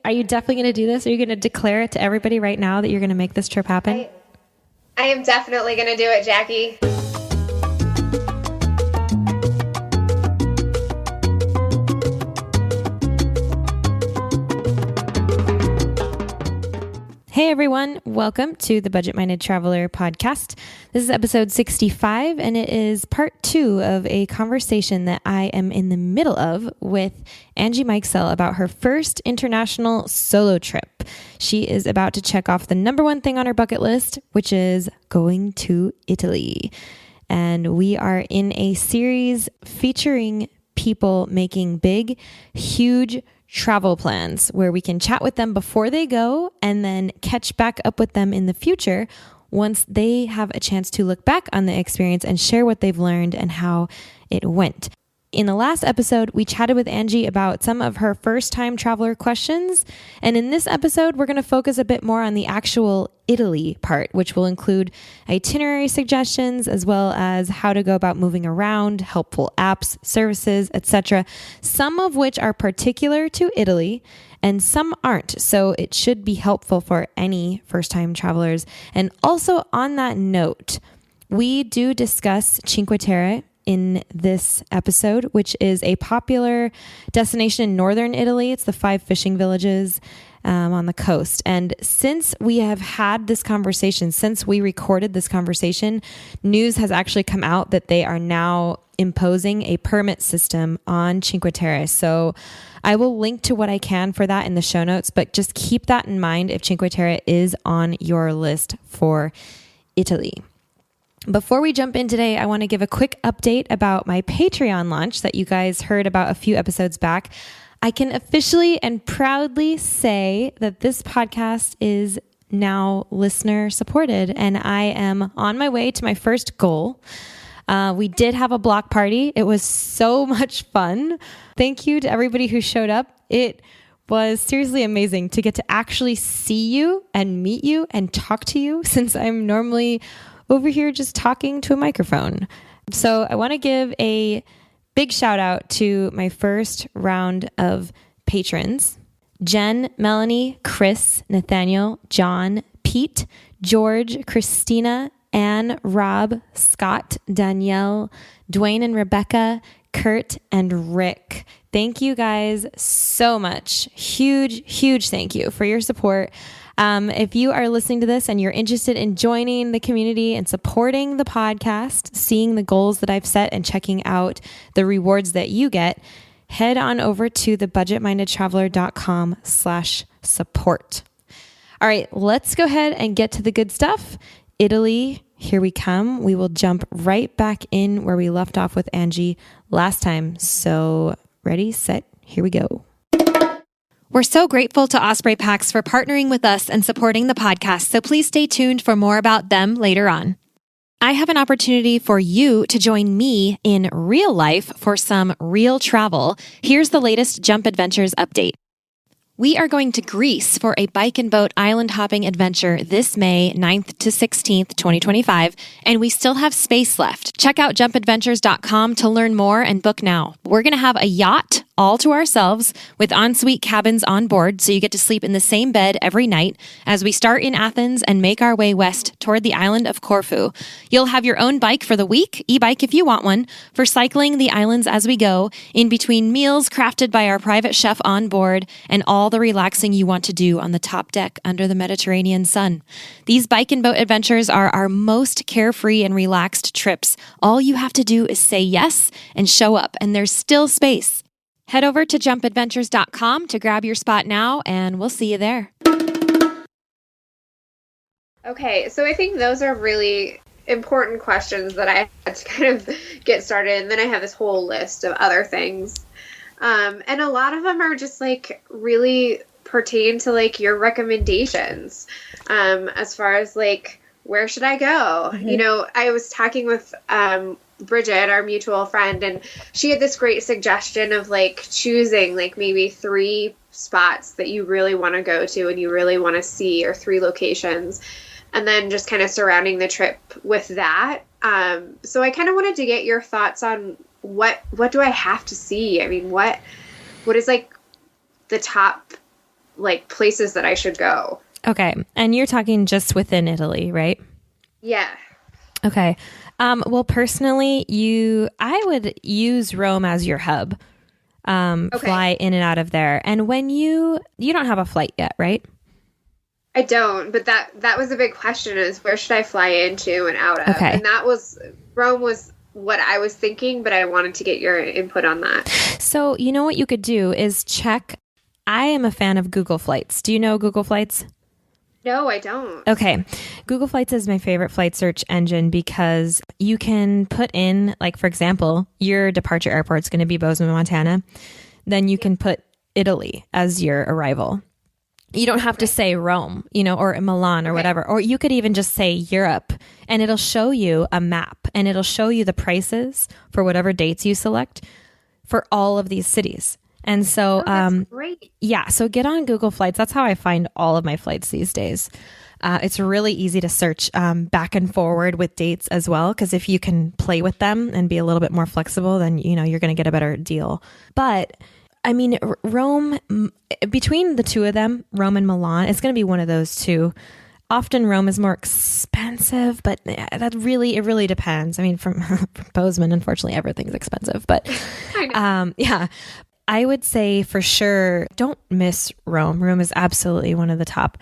Are you definitely going to do this? Are you going to declare it to everybody right now that you're going to make this trip happen? I am definitely going to do it, Jackie. Hey everyone, welcome to the Budget Minded Traveler podcast. This is episode 65 and it is part 2 of a conversation that I am in the middle of with Anjie Mikesell about her first international solo trip. She is about to check off the number one thing on her bucket list, which is going to Italy. And we are in a series featuring people making big, huge travel plans where we can chat with them before they go and then catch back up with them in the future once they have a chance to look back on the experience and share what they've learned and how it went. In the last episode, we chatted with Anjie about some of her first-time traveler questions. And in this episode, we're going to focus a bit more on the actual Italy part, which will include itinerary suggestions, as well as how to go about moving around, helpful apps, services, etc., some of which are particular to Italy and some aren't. So it should be helpful for any first-time travelers. And also on that note, we do discuss Cinque Terre in this episode, which is a popular destination in northern Italy. It's the 5 fishing villages on the coast. And since we have had this conversation, since we recorded this conversation, news has actually come out that they are now imposing a permit system on Cinque Terre. So I will link to what I can for that in the show notes, but just keep that in mind if Cinque Terre is on your list for Italy. Before we jump in today, I want to give a quick update about my Patreon launch that you guys heard about a few episodes back. I can officially and proudly say that this podcast is now listener supported, and I am on my way to my first goal. We did have a block party. It was so much fun. Thank you to everybody who showed up. It was seriously amazing to get to actually see you and meet you and talk to you, since I'm normally over here just talking to a microphone. So I want to give a big shout out to my first round of patrons: Jen, Melanie, Chris, Nathaniel, John, Pete, George, Christina, Anne, Rob, Scott, Danielle, Dwayne and Rebecca, Kurt, and Rick. Thank you guys so much. Huge thank you for your support. If you are listening to this and you're interested in joining the community and supporting the podcast, seeing the goals that I've set and checking out the rewards that you get, head on over to thebudgetmindedtraveler.com/support. All right, let's go ahead and get to the good stuff. Italy, here we come. We will jump right back in where we left off with Anjie last time. So ready, set, here we go. We're so grateful to Osprey Packs for partnering with us and supporting the podcast, so please stay tuned for more about them later on. I have an opportunity for you to join me in real life for some real travel. Here's the latest Jump Adventures update. We are going to Greece for a bike and boat island hopping adventure this May 9th to 16th, 2025, and we still have space left. Check out jumpadventures.com to learn more and book now. We're going to have a yacht all to ourselves with ensuite cabins on board, so you get to sleep in the same bed every night as we start in Athens and make our way west toward the island of Corfu. You'll have your own bike for the week, e-bike if you want one, for cycling the islands as we go, in between meals crafted by our private chef on board, and all the relaxing you want to do on the top deck under the Mediterranean sun. These bike and boat adventures are our most carefree and relaxed trips. All you have to do is say yes and show up, and there's still space. Head over to jumpadventures.com to grab your spot now, and we'll see you there. Okay, so I think those are really important questions that I had to kind of get started, and then I have this whole list of other things. And a lot of them are just like really pertain to like your recommendations, as far as like, where should I go? Mm-hmm. You know, I was talking with, Bridget, our mutual friend, and she had this great suggestion of like choosing like maybe 3 spots that you really want to go to and you really want to see, or 3 locations, and then just kind of surrounding the trip with that. So I kind of wanted to get your thoughts on what do I have to see? I mean, what is like the top like places that I should go. Okay. And you're talking just within Italy, right? Yeah. Okay. Well, personally, I would use Rome as your hub. Fly in and out of there. And when you don't have a flight yet, right? I don't, but that was a big question, is where should I fly into and out of? Okay. And Rome was what I was thinking, but I wanted to get your input on that. So, you know what you could do is check. I am a fan of Google Flights. Do you know Google Flights? No, I don't. Okay. Google Flights is my favorite flight search engine because you can put in, like, for example, your departure airport is going to be Bozeman, Montana. Then you can put Italy as your arrival. You don't have to say Rome, or Milan or whatever. Or you could even just say Europe, and it'll show you a map, and it'll show you the prices for whatever dates you select for all of these cities. And so, that's great. Yeah, so get on Google Flights. That's how I find all of my flights these days. It's really easy to search back and forward with dates as well, because if you can play with them and be a little bit more flexible, then, you're going to get a better deal. But I mean, Rome, between the two of them, Rome and Milan, it's going to be one of those two. Often Rome is more expensive, but it really depends. I mean, from Bozeman, unfortunately, everything's expensive. But yeah, I would say for sure, don't miss Rome. Rome is absolutely one of the top.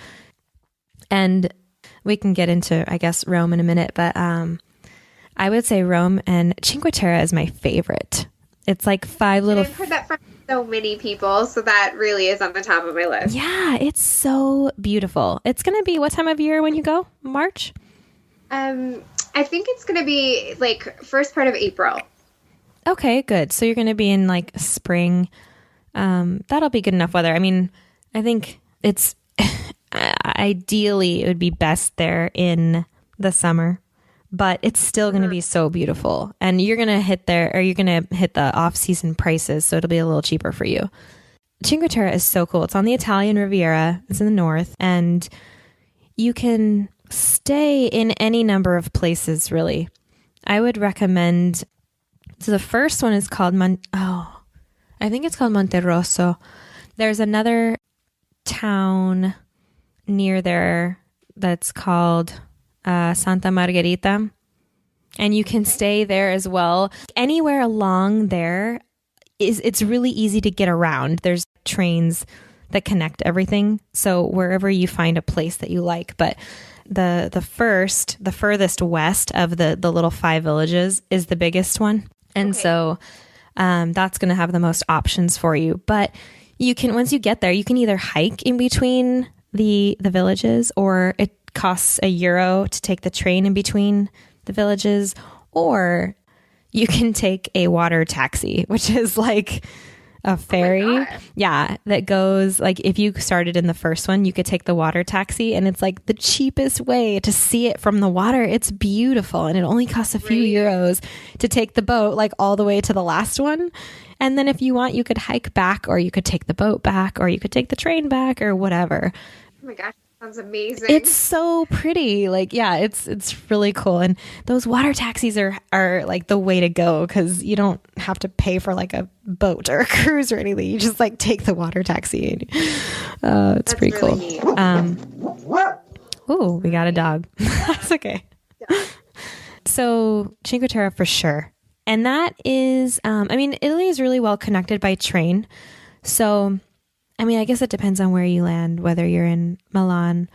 And we can get into, I guess, Rome in a minute. But I would say Rome and Cinque Terre is my favorite. It's like five little... I've heard that from so many people, so that really is on the top of my list. Yeah, it's so beautiful. It's going to be what time of year when you go? March? I think it's going to be like first part of April. Okay, good. So you're going to be in like spring. That'll be good enough weather. I mean, I think it's ideally it would be best there in the summer, but it's still going to be so beautiful. And you're going to hit the off-season prices, so it'll be a little cheaper for you. Cinque Terre is so cool. It's on the Italian Riviera. It's in the north, and you can stay in any number of places, really. I would recommend... So the first one is called I think it's called Monterosso. There's another town near there that's called Santa Margherita, and you can stay there as well. Anywhere along there it's really easy to get around. There's trains that connect everything, so wherever you find a place that you like. But the furthest west of the little 5 villages is the biggest one. And so that's going to have the most options for you. But you can, once you get there, you can either hike in between the villages, or it costs €1 to take the train in between the villages, or you can take a water taxi, which is like a ferry. Yeah, that goes, like, if you started in the first one, you could take the water taxi, and it's like the cheapest way to see it from the water. It's beautiful, and it only costs a few euros to take the boat like all the way to the last one. And then if you want, you could hike back, or you could take the boat back, or you could take the train back, or whatever. Oh my gosh, sounds amazing. It's so pretty. Like, yeah, it's really cool. And those water taxis are like the way to go, because you don't have to pay for like a boat or a cruise or anything. You just like take the water taxi. It's pretty really cool. Ooh, we got a dog. That's okay. Yeah. So Cinque Terre for sure. And that is, Italy is really well connected by train. So, I guess it depends on where you land, whether you're in Milan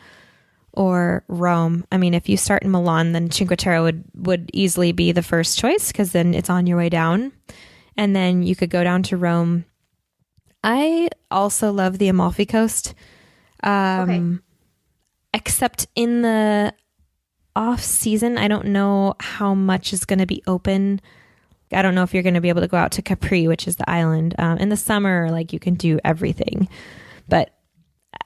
or Rome. If you start in Milan, then Cinque Terre would easily be the first choice, because then it's on your way down. And then you could go down to Rome. I also love the Amalfi Coast, except in the off season. I don't know how much is going to be open. I don't know if you're going to be able to go out to Capri, which is the island. In the summer, like, you can do everything. But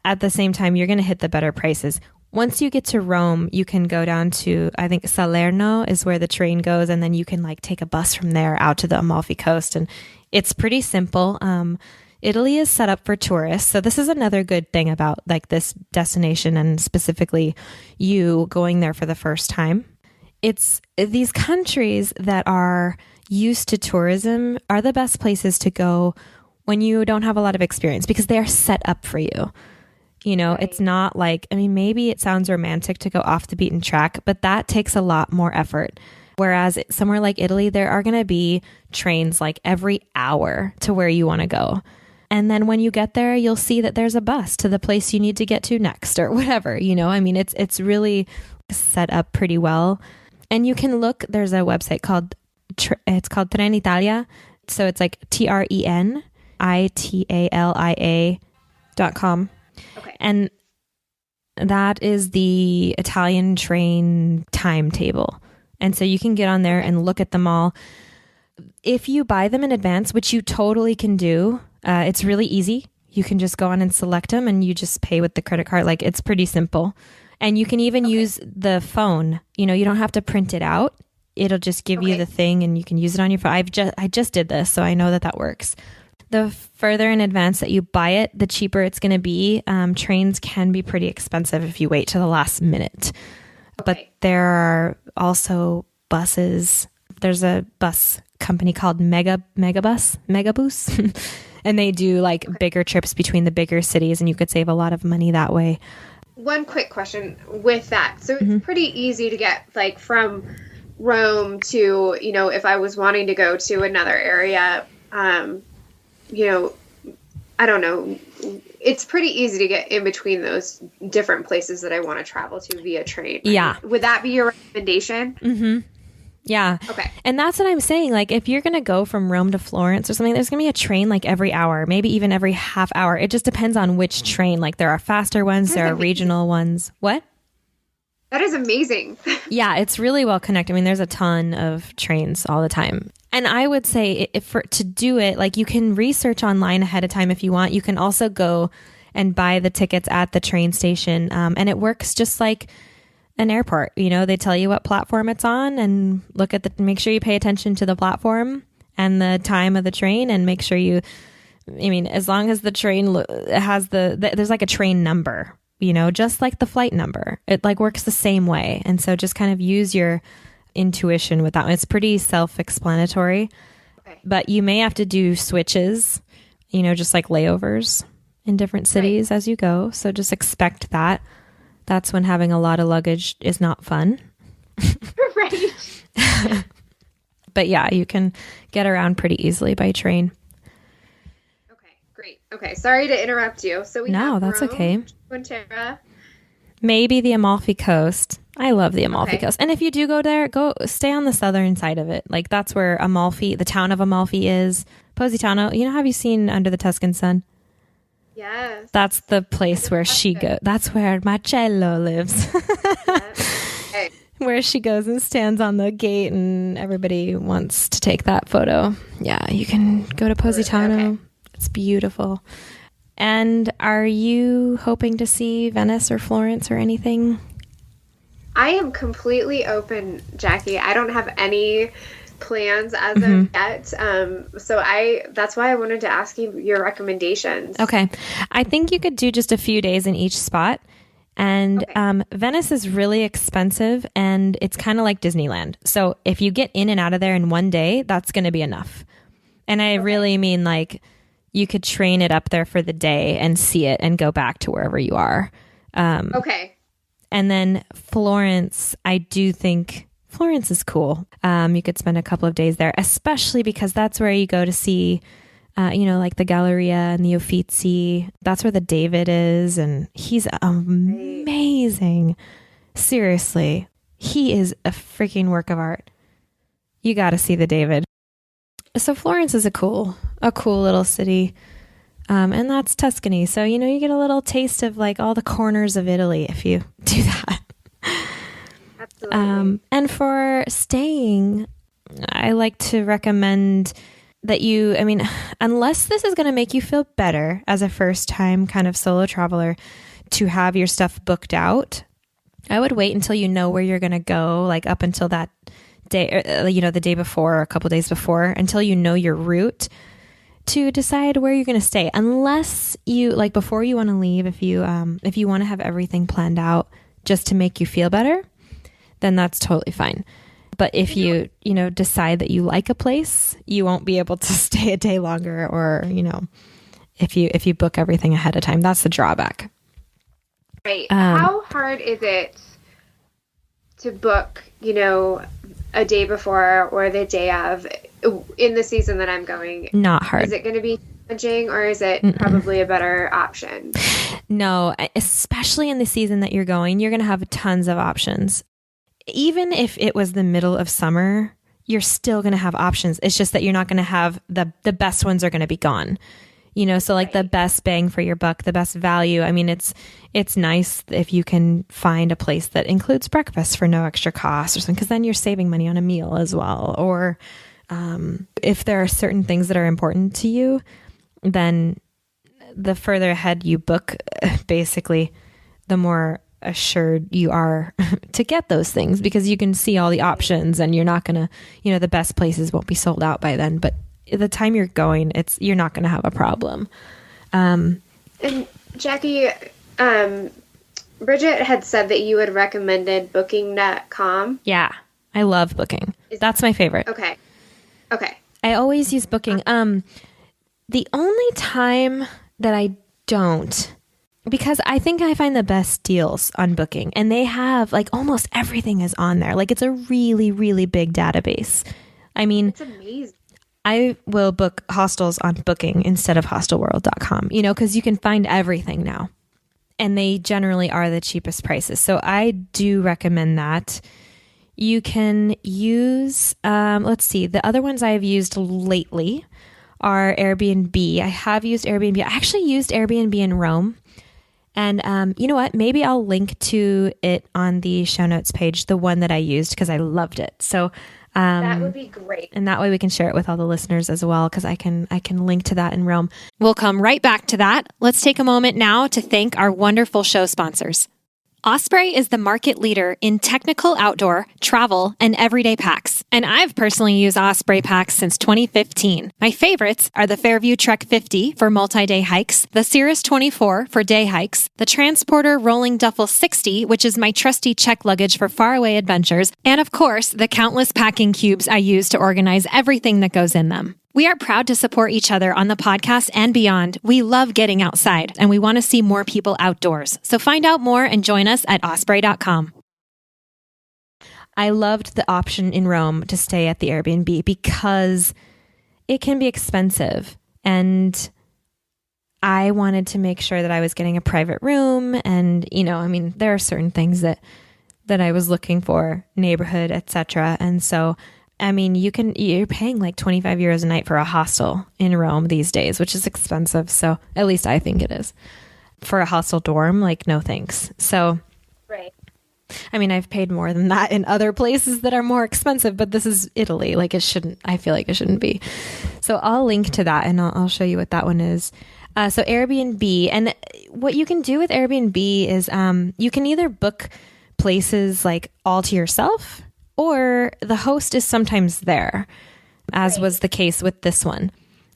at the same time, you're going to hit the better prices. Once you get to Rome, you can go down to, I think, Salerno is where the train goes. And then you can like take a bus from there out to the Amalfi Coast. And it's pretty simple. Italy is set up for tourists. So this is another good thing about like this destination, and specifically you going there for the first time. It's these countries that are used to tourism are the best places to go when you don't have a lot of experience, because they are set up for you. You know, Right. it's not like, I mean, maybe it sounds romantic to go off the beaten track, but that takes a lot more effort. Whereas somewhere like Italy, there are going to be trains like every hour to where you want to go. And then when you get there, you'll see that there's a bus to the place you need to get to next or whatever, you know, I mean, it's really set up pretty well. And you can look, there's a website called, it's called Trenitalia. So it's like TRENITALIA.com. Okay. And that is the Italian train timetable. And so you can get on there and look at them all. If you buy them in advance, which you totally can do, it's really easy. You can just go on and select them and you just pay with the credit card. Like, it's pretty simple. And you can even use the phone. You know, you don't have to print it out. It'll just give you the thing and you can use it on your phone. I just did this, so I know that works. The further in advance that you buy it, the cheaper it's going to be. Trains can be pretty expensive if you wait to the last minute. But there are also buses. There's a bus company called Megabus, and they do like bigger trips between the bigger cities, and you could save a lot of money that way. One quick question with that. So it's pretty easy to get like from Rome to, you know, if I was wanting to go to another area, you know, I don't know. It's pretty easy to get in between those different places that I want to travel to via train. Right? Yeah. Would that be your recommendation? Mm-hmm. Yeah. Okay. And that's what I'm saying. Like, if you're going to go from Rome to Florence or something, there's going to be a train like every hour, maybe even every half hour. It just depends on which train. Like, there are faster ones, there are regional ones. What? That is amazing. Yeah, it's really well connected. I mean, there's a ton of trains all the time. And I would say to do it, like, you can research online ahead of time if you want. You can also go and buy the tickets at the train station. And it works just like an airport. You know, they tell you what platform it's on and make sure you pay attention to the platform and the time of the train and make sure as long as the train has there's like a train number, you know, just like the flight number, it like works the same way. And so just kind of use your intuition with that one. It's pretty self-explanatory, but you may have to do switches, you know, just like layovers in different cities as you go. So just expect that. That's when having a lot of luggage is not fun. Right. But yeah, you can get around pretty easily by train. Okay, great. Okay, sorry to interrupt you. So that's Rome, okay. Quintera. Maybe the Amalfi Coast. I love the Amalfi Coast. And if you do go there, go stay on the southern side of it. Like, that's where the town of Amalfi is. Positano. You know, have you seen Under the Tuscan Sun? Yes. That's the place where she goes. That's where Marcello lives. Okay. Where she goes and stands on the gate and everybody wants to take that photo. Yeah, you can go to Positano. Okay. It's beautiful. And are you hoping to see Venice or Florence or anything? I am completely open, Jackie. I don't have any plans as of yet. So that's why I wanted to ask you your recommendations. Okay. I think you could do just a few days in each spot. And Venice is really expensive and it's kind of like Disneyland. So if you get in and out of there in one day, that's going to be enough. And I really mean, like, you could train it up there for the day and see it and go back to wherever you are. Okay. And then Florence, I do think Florence is cool. You could spend a couple of days there, especially because that's where you go to see, like the Galleria and the Uffizi. That's where the David is. And he's amazing. Seriously. He is a freaking work of art. You got to see the David. So Florence is a cool little city. And that's Tuscany. So, you get a little taste of like all the corners of Italy if you do that. Absolutely. And for staying, I like to recommend that unless this is going to make you feel better as a first time kind of solo traveler to have your stuff booked out, I would wait until you know where you're going to go, like up until that day, the day before or a couple days before, until you know your route to decide where you're going to stay. Unless you, like, before you want to leave, if you want to have everything planned out just to make you feel better, then that's totally fine. But if you decide that you like a place, you won't be able to stay a day longer, or, if you book everything ahead of time. That's the drawback. Right. How hard is it to book, a day before or the day of in the season that I'm going? Not hard. Is it going to be challenging, or is it probably a better option? No, especially in the season that you're going to have tons of options. Even if it was the middle of summer, you're still going to have options. It's just that you're not going to have the best ones are going to be gone. So like the best bang for your buck, the best value. I mean, it's nice if you can find a place that includes breakfast for no extra cost or something, because then you're saving money on a meal as well. Or if there are certain things that are important to you, then the further ahead you book, basically, the more assured you are to get those things, because you can see all the options and you're not going to, the best places won't be sold out by then. But the time you're going, you're not going to have a problem. And Jackie, Bridget had said that you had recommended Booking.com. Yeah, I love Booking. That's my favorite. Okay. I always use Booking. The only time that I don't, because I think I find the best deals on Booking, and they have like almost everything is on there. Like it's a really, really big database. I mean, it's amazing. I will book hostels on Booking instead of hostelworld.com, because you can find everything now, and they generally are the cheapest prices. So I do recommend that. You can use, let's see, the other ones I've used lately are Airbnb. I have used Airbnb. I actually used Airbnb in Rome. And you know what? Maybe I'll link to it on the show notes page, the one that I used, because I loved it. So that would be great. And that way we can share it with all the listeners as well, because I can link to that in Rome. We'll come right back to that. Let's take a moment now to thank our wonderful show sponsors. Osprey is the market leader in technical outdoor, travel, and everyday packs. And I've personally used Osprey packs since 2015. My favorites are the Fairview Trek 50 for multi-day hikes, the Cirrus 24 for day hikes, the Transporter Rolling Duffel 60, which is my trusty check luggage for faraway adventures, and of course, the countless packing cubes I use to organize everything that goes in them. We are proud to support each other on the podcast and beyond. We love getting outside, and we want to see more people outdoors. So find out more and join us at osprey.com. I loved the option in Rome to stay at the Airbnb because it can be expensive, and I wanted to make sure that I was getting a private room. And, there are certain things that I was looking for, neighborhood, etc. And so you're paying like 25 euros a night for a hostel in Rome these days, which is expensive. So at least I think it is. For a hostel dorm, like, no thanks. So, right. I've paid more than that in other places that are more expensive, but this is Italy. Like I feel like it shouldn't be. So I'll link to that and I'll show you what that one is. So Airbnb, and what you can do with Airbnb is you can either book places like all to yourself, or the host is sometimes there, as was the case with this one.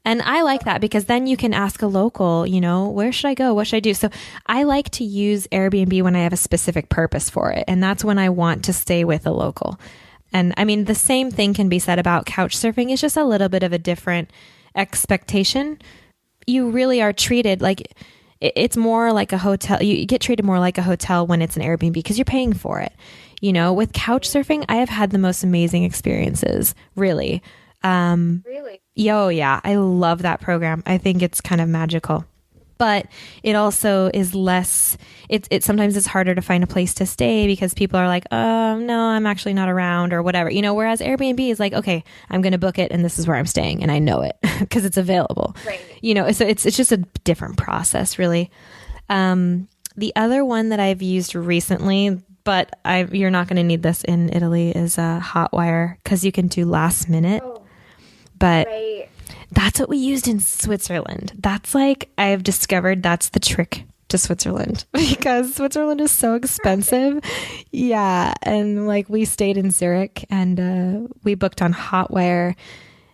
And I like that because then you can ask a local, where should I go? What should I do? So I like to use Airbnb when I have a specific purpose for it. And that's when I want to stay with a local. And the same thing can be said about couch surfing. It's just a little bit of a different expectation. You really are treated like it's more like a hotel. You get treated more like a hotel when it's an Airbnb because you're paying for it. With couch surfing, I have had the most amazing experiences, really. Really? Oh, yeah. I love that program. I think it's kind of magical. But it also is less, sometimes it's harder to find a place to stay because people are like, no, I'm actually not around or whatever. Whereas Airbnb is like, okay, I'm going to book it and this is where I'm staying and I know it because it's available. Right. So it's just a different process, really. The other one that I've used recently, but you're not going to need this in Italy, is Hotwire, because you can do last minute. Oh, but right. That's what we used in Switzerland. That's I've discovered that's the trick to Switzerland because Switzerland is so expensive. Yeah. And we stayed in Zurich and we booked on Hotwire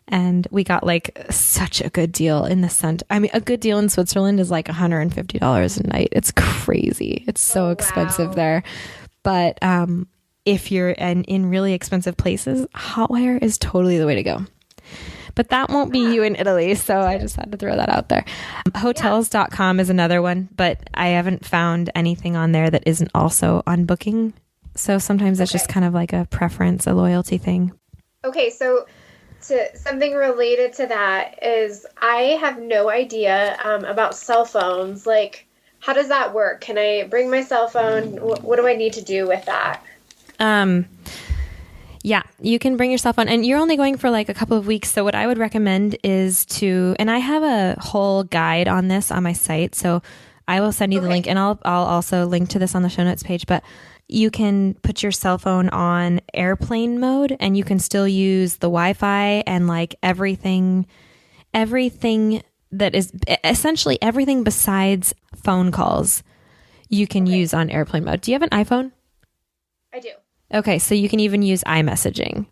and we got such a good deal in the center. A good deal in Switzerland is $150 a night. It's crazy. It's so expensive there. But if you're in really expensive places, Hotwire is totally the way to go. But that won't be you in Italy, so I just had to throw that out there. Hotels.com is another one, but I haven't found anything on there that isn't also on Booking. So sometimes it's just kind of like a preference, a loyalty thing. Okay, so something related to that is I have no idea about cell phones. Like, how does that work? Can I bring my cell phone? What do I need to do with that? Yeah, you can bring your cell phone, and you're only going for like a couple of weeks. So what I would recommend is and I have a whole guide on this on my site. So I will send you the link, and I'll also link to this on the show notes page, but you can put your cell phone on airplane mode, and you can still use the Wi-Fi and like everything that is essentially everything besides phone calls you can use on airplane mode. Do you have an iPhone? I do. Okay, so you can even use iMessaging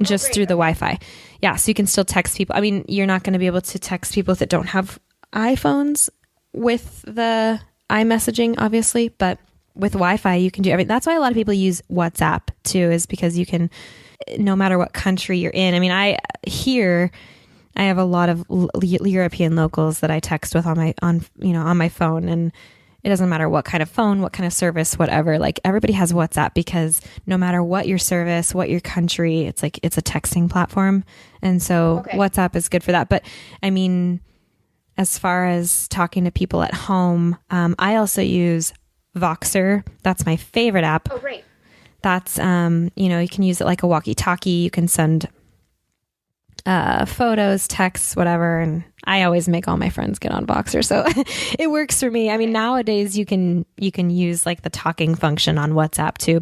just through the Wi-Fi. Yeah, so you can still text people. I mean, you're not going to be able to text people that don't have iPhones with the iMessaging, obviously, but with Wi-Fi, you can do everything. That's why a lot of people use WhatsApp too, is because you can, no matter what country you're in. I mean, I have a lot of European locals that I text with on my phone, and it doesn't matter what kind of phone, what kind of service, whatever. Like everybody has WhatsApp because no matter what your service, what your country, it's a texting platform, and so WhatsApp is good for that. But I mean, as far as talking to people at home, I also use Voxer. That's my favorite app. Oh, great. That's, you can use it like a walkie-talkie. You can send photos, texts, whatever. And I always make all my friends get on Voxer. So it works for me. I mean, nowadays you can use like the talking function on WhatsApp too,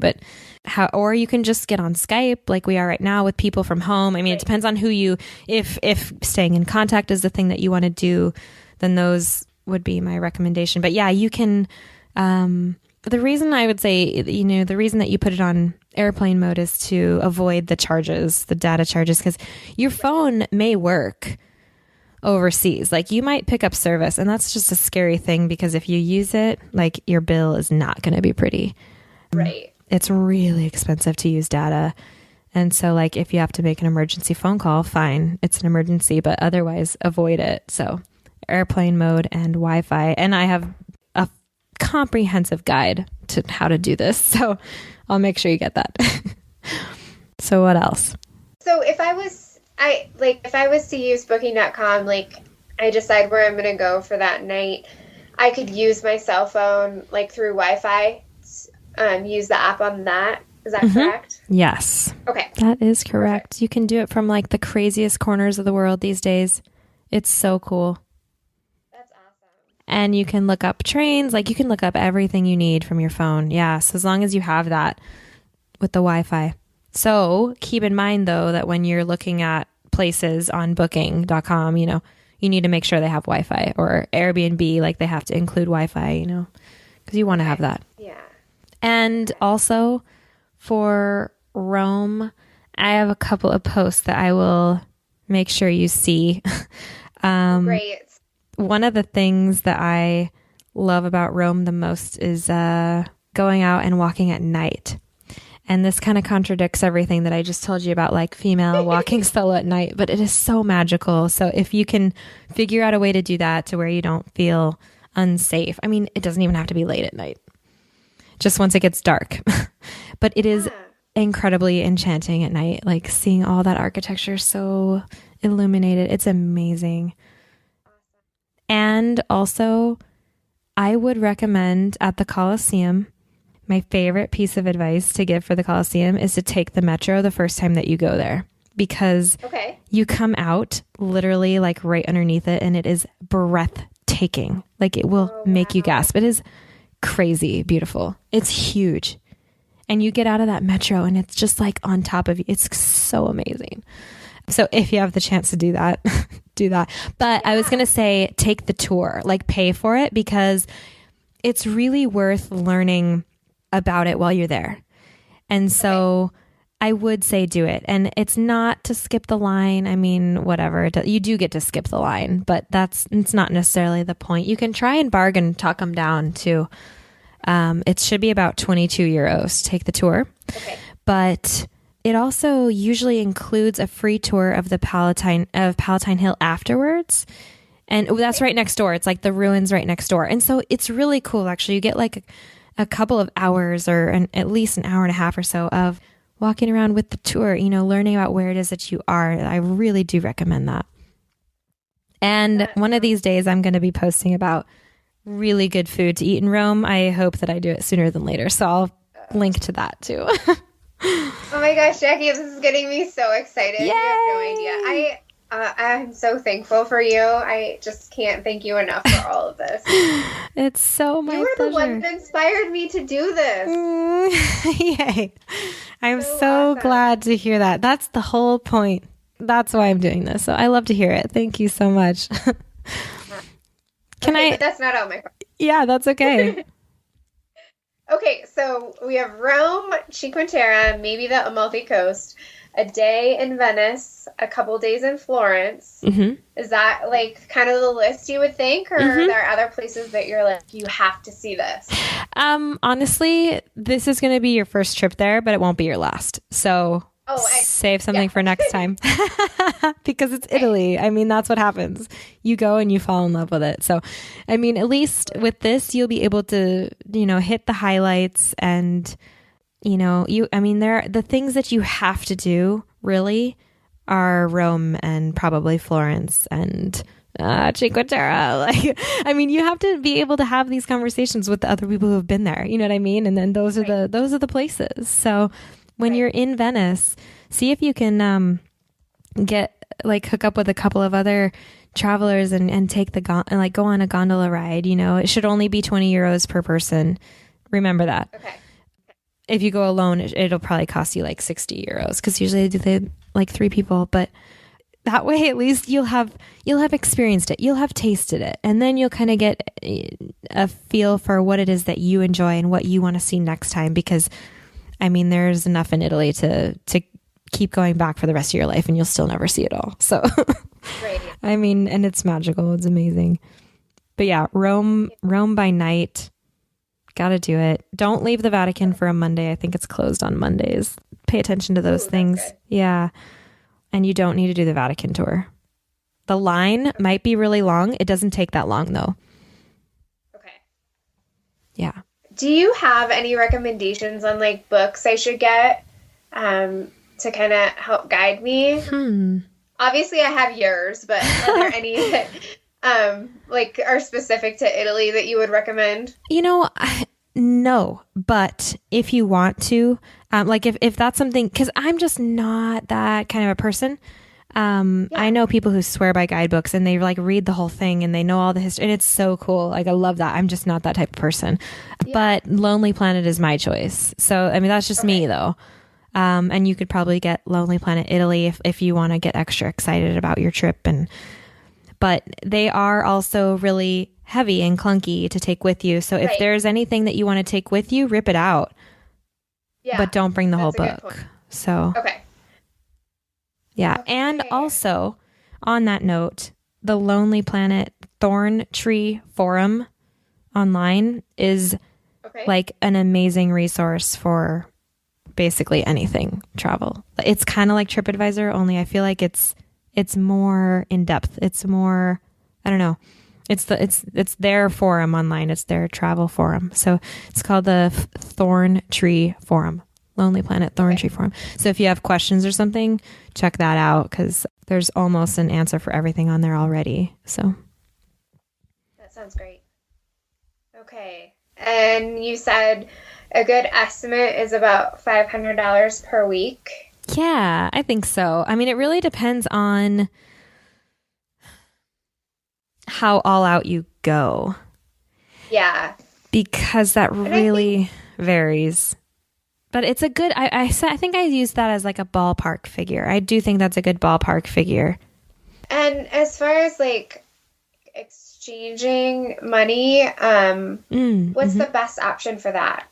or you can just get on Skype like we are right now with people from home. I mean, it depends on if staying in contact is the thing that you want to do, then those would be my recommendation. But yeah, you can, the reason I would say, the reason that you put it on airplane mode is to avoid the data charges, because your phone may work overseas. Like you might pick up service, and that's just a scary thing, because if you use it, like your bill is not going to be pretty. Right. It's really expensive to use data. And so like if you have to make an emergency phone call, fine, it's an emergency, but otherwise avoid it. So airplane mode and Wi-Fi. And I have a comprehensive guide to how to do this. So I'll make sure you get that. So what else? So if I was to use booking.com, like I decide where I'm going to go for that night, I could use my cell phone like through Wi-Fi, use the app on that. Is that correct? Yes. Okay. That is correct. Perfect. You can do it from like the craziest corners of the world these days. It's so cool. That's awesome. And you can look up trains, like you can look up everything you need from your phone. Yes, as long as you have that with the Wi-Fi. So keep in mind though that when you're looking at places on booking.com, you need to make sure they have Wi-Fi, or Airbnb, like they have to include Wi-Fi, because you want to have that. Yeah. And also for Rome, I have a couple of posts that I will make sure you see. Great. One of the things that I love about Rome the most is going out and walking at night. And this kind of contradicts everything that I just told you about, like female walking solo at night, but it is so magical. So if you can figure out a way to do that to where you don't feel unsafe, I mean, it doesn't even have to be late at night, just once it gets dark. But it is incredibly enchanting at night, like seeing all that architecture so illuminated. It's amazing. And also, I would recommend at the Colosseum, my favorite piece of advice to give for the Colosseum is to take the metro the first time that you go there, because you come out literally like right underneath it, and it is breathtaking. Like it will make you gasp. It is crazy beautiful. It's huge. And you get out of that metro and it's just like on top of you. It's so amazing. So if you have the chance to do that, do that. But I was going to say, take the tour, like pay for it, because it's really worth learning about it while you're there. And so I would say do it. And it's not to skip the line. I mean, whatever. You do get to skip the line, but it's not necessarily the point. You can try and bargain, talk them down too. It should be about 22 euros to take the tour. Okay. But it also usually includes a free tour of the Palatine Hill afterwards. And that's right next door. It's like the ruins right next door. And so it's really cool, actually. You get like a couple of hours or at least an hour and a half or so of walking around with the tour, learning about where it is that you are. I really do recommend that. And one of these days I'm going to be posting about really good food to eat in Rome. I hope that I do it sooner than later. So I'll link to that too. Oh my gosh, Jackie, this is getting me so excited. Yay! You have no idea. I'm so thankful for you. I just can't thank you enough for all of this. It's so my pleasure. You were the one that inspired me to do this. Yay. I'm so awesome. Glad to hear that. That's the whole point. That's why I'm doing this. So I love to hear it. Thank you so much. But that's not all my question. Yeah, that's okay. Okay, so we have Rome, Cinque Terre, maybe the Amalfi Coast, a day in Venice, a couple days in Florence. Mm-hmm. Is that like kind of the list you would think, or are there other places that you're like, you have to see this? Honestly, this is going to be your first trip there, but it won't be your last. So save something for next time because it's Italy. I mean, that's what happens. You go and you fall in love with it. So, I mean, at least with this, you'll be able to, hit the highlights and, the things that you have to do really are Rome and probably Florence and Cinque Terre. You have to be able to have these conversations with the other people who have been there. You know what I mean? And then those are the places. So when you're in Venice, see if you can hook up with a couple of other travelers and take go on a gondola ride. It should only be 20 euros per person. Remember that. Okay. If you go alone, it'll probably cost you like 60 euros because usually they like 3 people. But that way, at least you'll have experienced it. You'll have tasted it. And then you'll kind of get a feel for what it is that you enjoy and what you want to see next time. Because, there's enough in Italy to keep going back for the rest of your life and you'll still never see it all. So, right. And it's magical. It's amazing. But yeah, Rome by night. Got to do it. Don't leave the Vatican for a Monday. I think it's closed on Mondays. Pay attention to those things. Yeah. And you don't need to do the Vatican tour. The line might be really long. It doesn't take that long though. Okay. Yeah. Do you have any recommendations on like books I should get to kind of help guide me? Obviously I have yours, but are there any that are specific to Italy that you would recommend? No, but if you want to, if that's something, because I'm just not that kind of a person. I know people who swear by guidebooks and they read the whole thing and they know all the history and it's so cool. I love that. I'm just not that type of person. Yeah. But Lonely Planet is my choice. So, that's just me though. And you could probably get Lonely Planet Italy if you want to get extra excited about your trip. But they are also really heavy and clunky to take with you. So if there's anything that you want to take with you, rip it out. Yeah, but don't bring the whole book. So okay. Yeah. Okay. And also on that note, the Lonely Planet Thorn Tree Forum online is like an amazing resource for basically anything travel. It's kind of like TripAdvisor, only I feel like it's more in depth. It's more, I don't know. It's their forum online. It's their travel forum. So it's called the Thorn Tree Forum, Lonely Planet Thorn Tree Forum. So if you have questions or something, check that out because there's almost an answer for everything on there already. So that sounds great. Okay. And you said a good estimate is about $500 per week. Yeah, I think so. It really depends on how all out you go. Yeah. Because that really varies. But it's a good, I think I used that as like a ballpark figure. I do think that's a good ballpark figure. And as far as like exchanging money, what's the best option for that?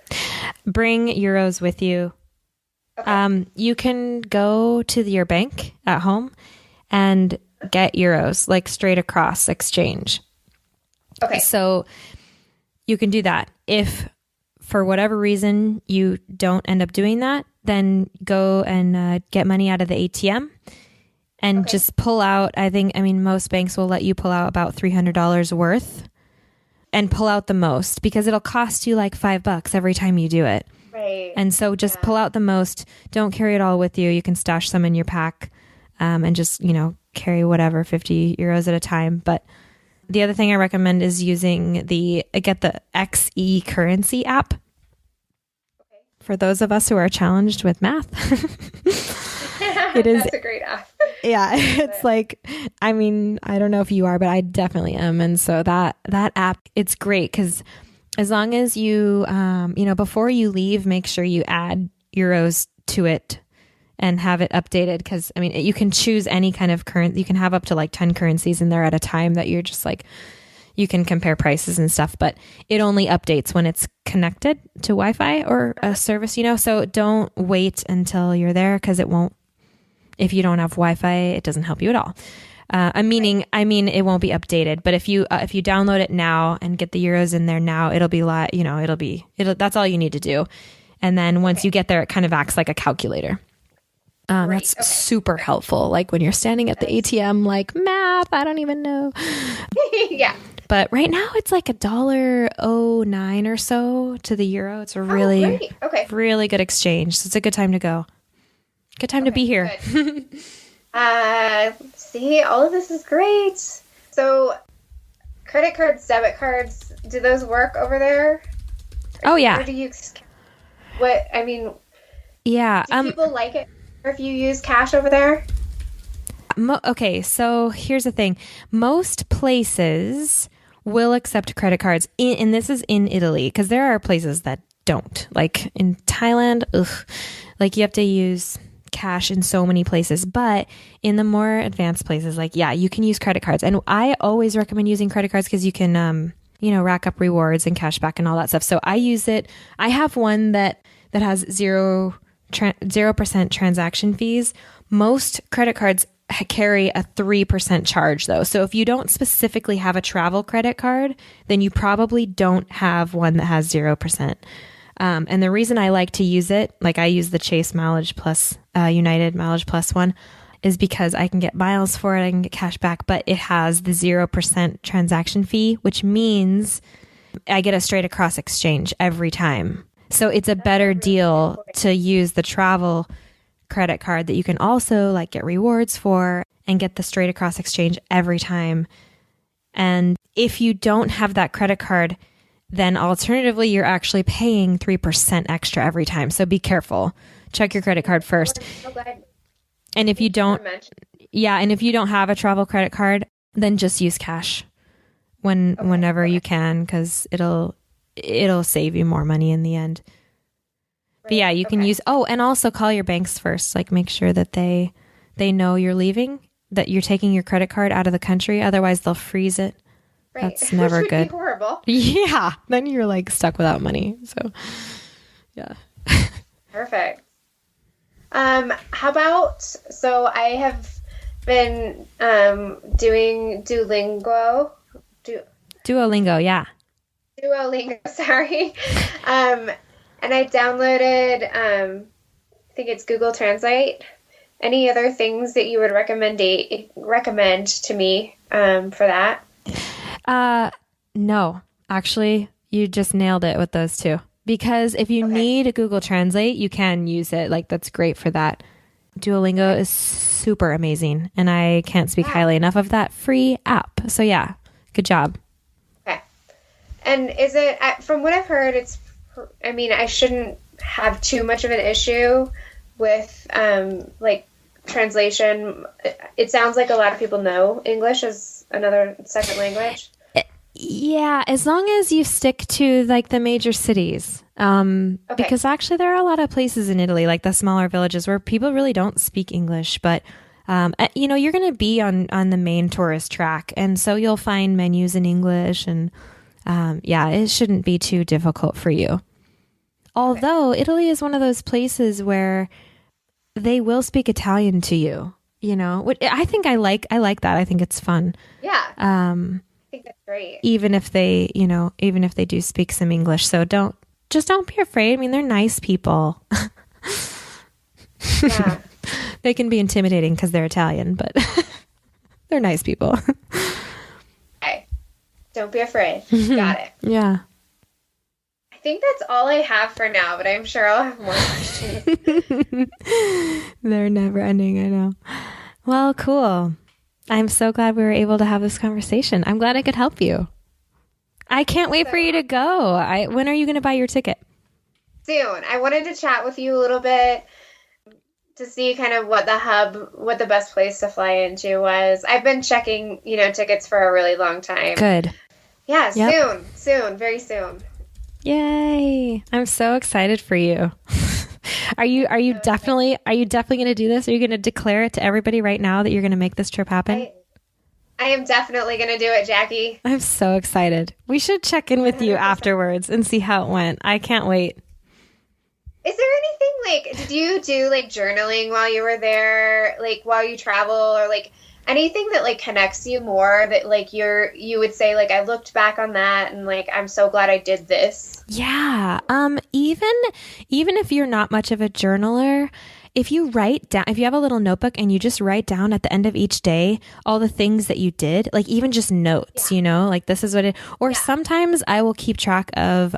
Bring euros with you. Okay. You can go to your bank at home and get euros, like straight across exchange. Okay. So you can do that. If for whatever reason you don't end up doing that, then go and get money out of the ATM and just pull out. I mean, most banks will let you pull out about $300 worth and pull out the most because it'll cost you like $5 every time you do it. Right. And so just pull out the most. Don't carry it all with you. You can stash some in your pack and just, carry whatever, 50 euros at a time. But the other thing I recommend is using get the XE currency app. Okay. For those of us who are challenged with math. It is. That's a great app. Yeah. It's like, I mean, I don't know if you are, but I definitely am. And so that app, it's great because as long as you, before you leave, make sure you add euros to it and have it updated. Because, I mean, you can choose any kind of currency. You can have up to like 10 currencies in there at a time that you're just like, you can compare prices and stuff, but it only updates when it's connected to Wi-Fi or a service, So don't wait until you're there because it won't. If you don't have Wi-Fi, it doesn't help you at all. I mean, it won't be updated, but if you download it now and get the euros in there now, it'll be that's all you need to do. And then once you get there, it kind of acts like a calculator. That's super helpful. Like when you're standing at the ATM, like math, I don't even know. Yeah. But right now it's like $1.09 or so to the euro. It's a really, really good exchange. So it's a good time to go. Good time to be here. See, all of this is great. So credit cards, debit cards, do those work over there? Yeah. Or do you, yeah. Do people like it if you use cash over there? Okay, so here's the thing. Most places will accept credit cards, and this is in Italy, because there are places that don't. Like in Thailand, like you have to use cash in so many places, but in the more advanced places, you can use credit cards. And I always recommend using credit cards because you can, rack up rewards and cash back and all that stuff. So I use it. I have one that has 0% transaction fees. Most credit cards carry a 3% charge though. So if you don't specifically have a travel credit card, then you probably don't have one that has 0%. And the reason I like to use it, like I use the Chase Mileage Plus, United Mileage Plus one, is because I can get miles for it, I can get cash back, but it has the 0% transaction fee, which means I get a straight across exchange every time. So it's a better deal to use the travel credit card that you can also like get rewards for and get the straight across exchange every time. And if you don't have that credit card, then alternatively, you're actually paying 3% extra every time. So be careful. Check your credit card first. And if you don't, and if you don't have a travel credit card, then just use cash whenever you can, because it'll save you more money in the end. But yeah, you can use, and also call your banks first. Like make sure that they know you're leaving, that you're taking your credit card out of the country. Otherwise, they'll freeze it. Right. That's never good. Be horrible. Yeah. Then you're like stuck without money. So, yeah. Perfect. How about, so I have been doing Duolingo. Duolingo, yeah. Duolingo, sorry. And I downloaded, I think it's Google Translate. Any other things that you would recommend to me for that? No, actually, you just nailed it with those two. Because if you need a Google Translate, you can use it. Like that's great for that. Duolingo is super amazing, and I can't speak highly enough of that free app. So yeah, good job. Okay. And is it, from what I've heard, I shouldn't have too much of an issue with translation. It sounds like a lot of people know English as another second language. Yeah, as long as you stick to like the major cities. Because actually there are a lot of places in Italy, like the smaller villages, where people really don't speak English, but you're going to be on the main tourist track, and so you'll find menus in English, and it shouldn't be too difficult for you. Although Italy is one of those places where they will speak Italian to you, which I think I like that. I think it's fun. Yeah. I think that's great. Even if they do speak some English. So don't just don't be afraid. I mean, they're nice people. Yeah. They can be intimidating because they're Italian, but they're nice people. Okay. Don't be afraid. Got it. Yeah. I think that's all I have for now, but I'm sure I'll have more questions. They're never ending, I know. Well, cool. I'm so glad we were able to have this conversation. I'm glad I could help you. I can't wait for you to go. When are you going to buy your ticket? Soon. I wanted to chat with you a little bit to see kind of what the best place to fly into was. I've been checking, tickets for a really long time. Good. Yeah, Yep. soon, very soon. Yay. I'm so excited for you. Are you definitely going to do this? Are you going to declare it to everybody right now that you're going to make this trip happen? I am definitely going to do it, Jackie. I'm so excited. We should check in with you afterwards and see how it went. I can't wait. Is there anything did you do journaling while you were there, while you travel, or anything that connects you more that you would say I looked back on that and I'm so glad I did this? Yeah. Even if you're not much of a journaler, if you have a little notebook and you just write down at the end of each day all the things that you did, even just notes, this is what it, or sometimes I will keep track of,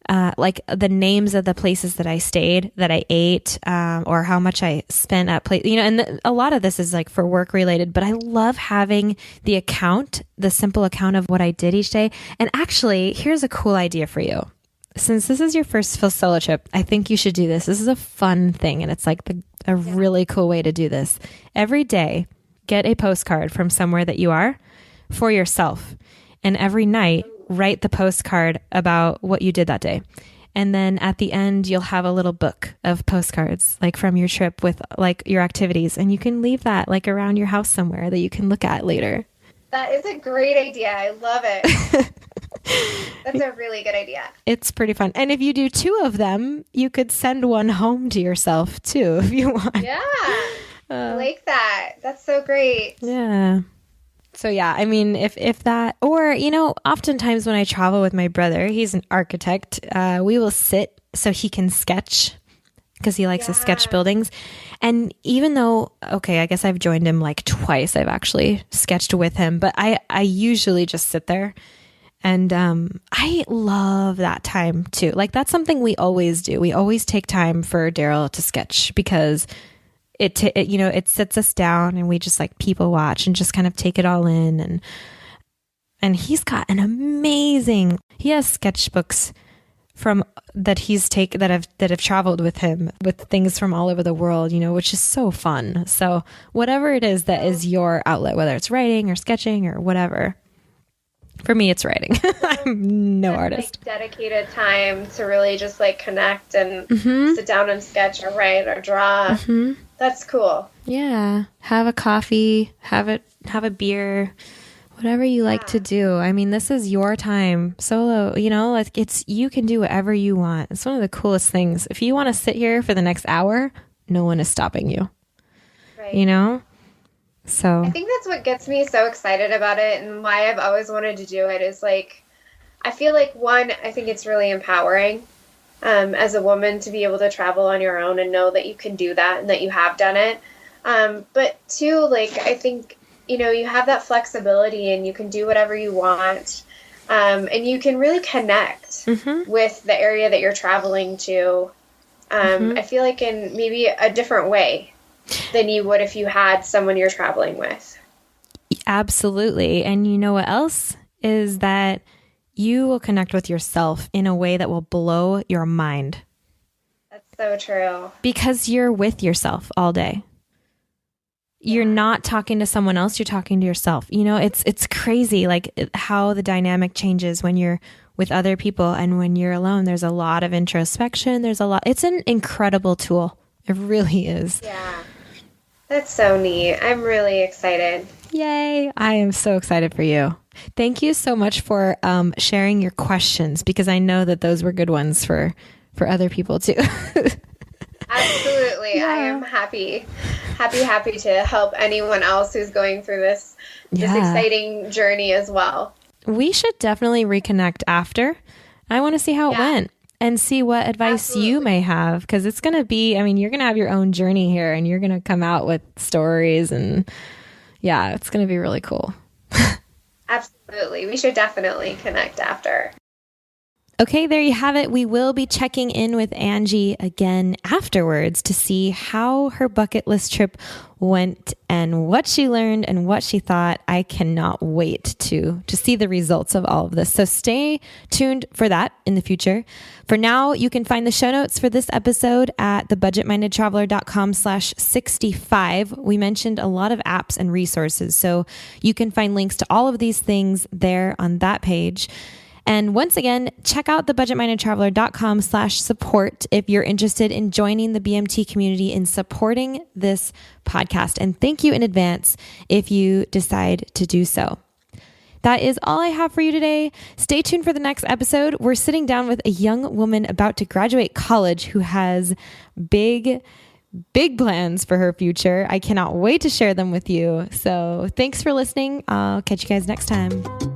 the names of the places that I stayed, that I ate, or how much I spent at place, and a lot of this is for work related, but I love having the simple account of what I did each day. And actually, here's a cool idea for you. Since this is your first full solo trip, I think you should do this. This is a fun thing, and it's a really cool way to do this. Every day, get a postcard from somewhere that you are for yourself. And every night, write the postcard about what you did that day. And then at the end, you'll have a little book of postcards, from your trip with your activities. And you can leave that around your house somewhere that you can look at later. That is a great idea. I love it. That's a really good idea. It's pretty fun. And if you do 2 of them, you could send one home to yourself too, if you want. Yeah. I like that. That's so great. Yeah. So yeah, I mean, if that, or, oftentimes when I travel with my brother, he's an architect, we will sit so he can sketch because he likes to sketch buildings. And even though, okay, I guess I've joined him twice, I've actually sketched with him, but I usually just sit there. And I love that time too. That's something we always do. We always take time for Daryl to sketch because it sits us down and we just people watch and just kind of take it all in. And he's got he has sketchbooks that have traveled with him with things from all over the world, which is so fun. So whatever it is that is your outlet, whether it's writing or sketching or whatever. For me, it's writing. I'm no artist. Dedicated time to really just connect and sit down and sketch or write or draw. Mm-hmm. That's cool. Yeah. Have a coffee, have a beer, whatever you like to do. I mean, this is your time solo, you can do whatever you want. It's one of the coolest things. If you want to sit here for the next hour, no one is stopping you. Right. So I think that's what gets me so excited about it and why I've always wanted to do it is I feel I think it's really empowering as a woman to be able to travel on your own and know that you can do that and that you have done it. But 2, I think, you have that flexibility and you can do whatever you want. And you can really connect with the area that you're traveling to. I feel in maybe a different way than you would if you had someone you're traveling with. Absolutely. And you know what else is that you will connect with yourself in a way that will blow your mind. That's so true. Because you're with yourself all day. You're not talking to someone else, you're talking to yourself. It's crazy how the dynamic changes when you're with other people and when you're alone. There's a lot of introspection. It's an incredible tool. It really is. Yeah. That's so neat. I'm really excited. Yay. I am so excited for you. Thank you so much for sharing your questions because I know that those were good ones for other people too. Absolutely. Yeah. I am happy to help anyone else who's going through this exciting journey as well. We should definitely reconnect after I want to see how it Yeah. went and see what advice you Absolutely. may have, because it's going to be, I mean, you're going to have your own journey here and you're going to come out with stories, and yeah, it's going to be really cool. Absolutely. We should definitely connect after. Okay, there you have it. We will be checking in with Anjie again afterwards to see how her bucket list trip went and what she learned and what she thought. I cannot wait to see the results of all of this. So stay tuned for that in the future. For now, you can find the show notes for this episode at thebudgetmindedtraveler.com/65. We mentioned a lot of apps and resources, so you can find links to all of these things there on that page. And once again, check out thebudgetmindedtraveler.com/support if you're interested in joining the BMT community in supporting this podcast. And thank you in advance if you decide to do so. That is all I have for you today. Stay tuned for the next episode. We're sitting down with a young woman about to graduate college who has big plans for her future. I cannot wait to share them with you. So thanks for listening. I'll catch you guys next time.